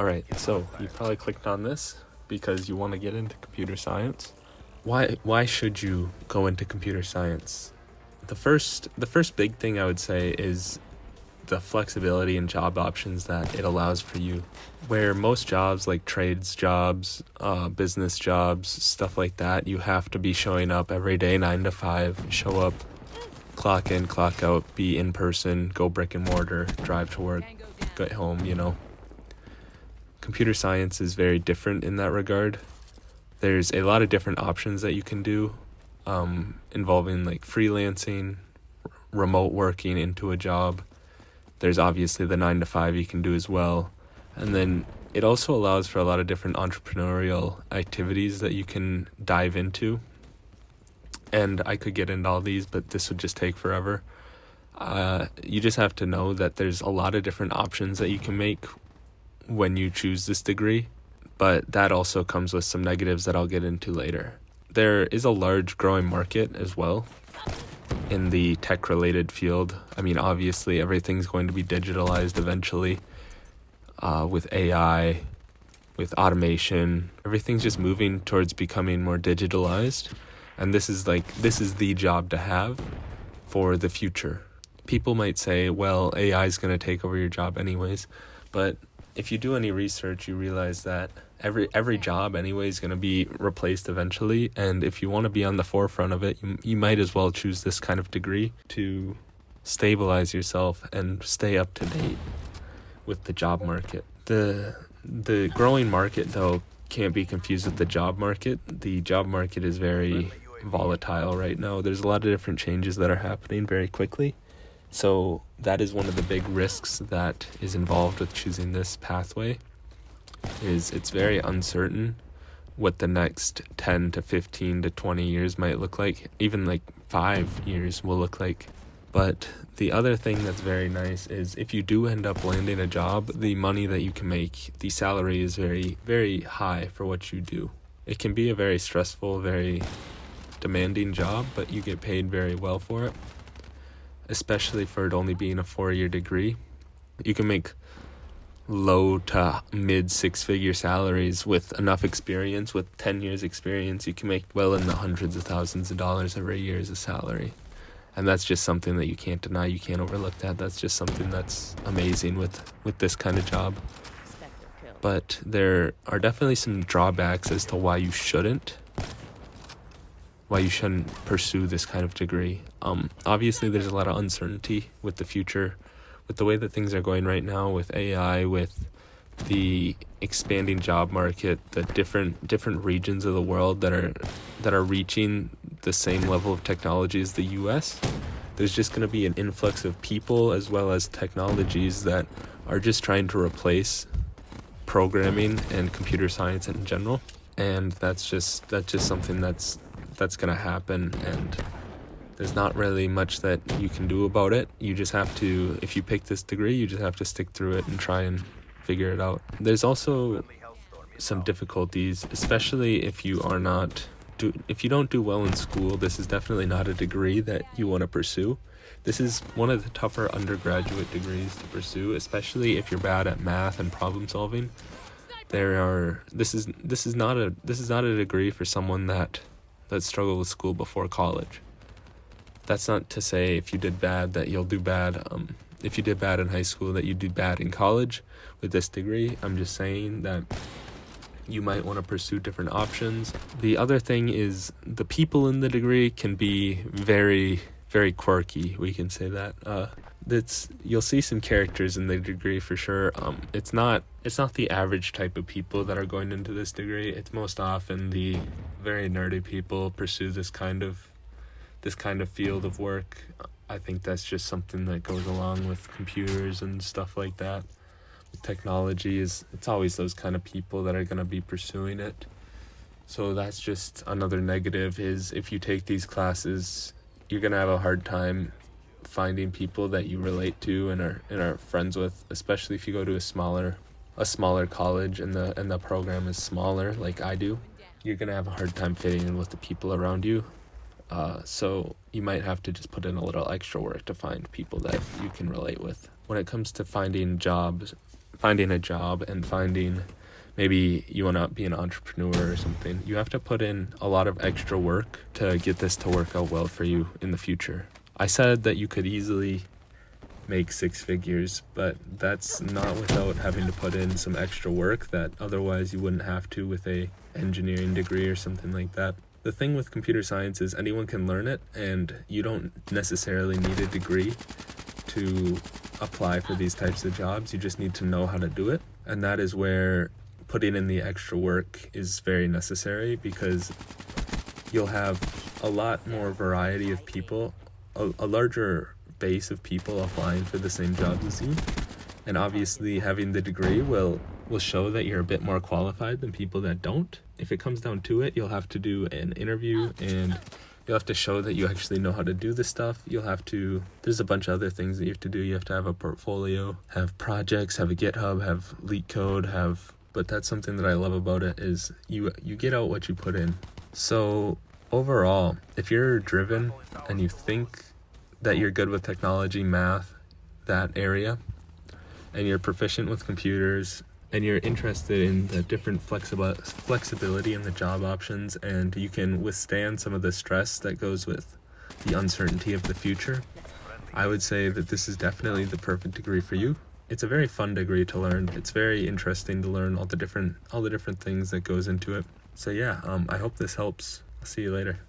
Alright, so you probably clicked on this because you want to get into computer science. Why should you go into computer science? The first big thing I would say is the flexibility and job options that it allows for you. Where most jobs like trades jobs, business jobs, stuff like that, you have to be showing up every day 9 to 5, show up, clock in, clock out, be in person, go brick and mortar, drive to work, get home. Computer science is very different in that regard. There's a lot of different options that you can do, involving like freelancing, remote working into a job. There's obviously the 9 to 5 you can do as well. And then it also allows for a lot of different entrepreneurial activities that you can dive into. And I could get into all these, but this would just take forever. You just have to know that there's a lot of different options that you can make when you choose this degree, but that also comes with some negatives that I'll get into later. There is a large growing market as well in the tech-related field. I mean, obviously, everything's going to be digitalized eventually, with AI, with automation. Everything's just moving towards becoming more digitalized, and this is the job to have for the future. People might say, well, AI is going to take over your job anyways, but if you do any research, you realize that every job anyway is going to be replaced eventually, and if you want to be on the forefront of it, you might as well choose this kind of degree to stabilize yourself and stay up to date with the job market. The growing market, though, can't be confused with the job market. The job market is very volatile right now. There's a lot of different changes that are happening very quickly. So that is one of the big risks that is involved with choosing this pathway, is it's very uncertain what the next 10 to 15 to 20 years might look like, even like 5 years will look like. But the other thing that's very nice is if you do end up landing a job, the money that you can make, the salary is very, very high for what you do. It can be a very stressful, very demanding job, but you get paid very well for it, especially for it only being a 4-year degree. You can make low to mid 6-figure salaries with enough experience. With 10 years experience, you can make well in the hundreds of thousands of dollars every year as a salary. And that's just something that you can't deny, you can't overlook that. That's just something that's amazing with this kind of job. But there are definitely some drawbacks as to why you shouldn't pursue this kind of degree. Obviously, there's a lot of uncertainty with the future, with the way that things are going right now, with AI, with the expanding job market, the different regions of the world that are reaching the same level of technology as the US. There's just going to be an influx of people as well as technologies that are just trying to replace programming and computer science in general. And that's just something that's going to happen, and there's not really much that you can do about it. You just have to, if you pick this degree, you just have to stick through it and try and figure it out. There's also some difficulties, especially if you don't do well in school. This is definitely not a degree that you want to pursue. This is one of the tougher undergraduate degrees to pursue, especially if you're bad at math and problem solving. This is not a degree for someone that struggled with school before college. That's not to say if you did bad that you'll do bad. If you did bad in high school that you do bad in college with this degree. I'm just saying that you might want to pursue different options. The other thing is the people in the degree can be very, very quirky. We can say that. You'll see some characters in the degree for sure. It's not the average type of people that are going into this degree. It's most often the very nerdy people pursue this kind of field of work. I think that's just something that goes along with computers and stuff like that. Technology it's always those kind of people that are going to be pursuing it. So that's just another negative, is if you take these classes, you're going to have a hard time finding people that you relate to and are friends with, especially if you go to a smaller college and the program is smaller like I do. You're going to have a hard time fitting in with the people around you. So you might have to just put in a little extra work to find people that you can relate with. When it comes to finding jobs finding a job and finding, maybe you want to be an entrepreneur or something, you have to put in a lot of extra work to get this to work out well for you in the future. I said that you could easily make 6 figures, but that's not without having to put in some extra work that otherwise you wouldn't have to with a engineering degree or something like that. The thing with computer science is anyone can learn it, and you don't necessarily need a degree to apply for these types of jobs. You just need to know how to do it, and that is where putting in the extra work is very necessary, because you'll have a lot more variety of people, a larger base of people applying for the same jobs as you, and obviously having the degree will show that you're a bit more qualified than people that don't. If it comes down to it, you'll have to do an interview, and you'll have to show that you actually know how to do this stuff. There's a bunch of other things that you have to do. You have to have a portfolio, have projects, have a GitHub, have leak code, but that's something that I love about it, is you get out what you put in. So overall, if you're driven and you think that you're good with technology, math, that area, and you're proficient with computers, and you're interested in the different flexibility in the job options, and you can withstand some of the stress that goes with the uncertainty of the future, I would say that this is definitely the perfect degree for you. It's a very fun degree to learn. It's very interesting to learn all the different things that goes into it. So yeah, I hope this helps. I'll see you later.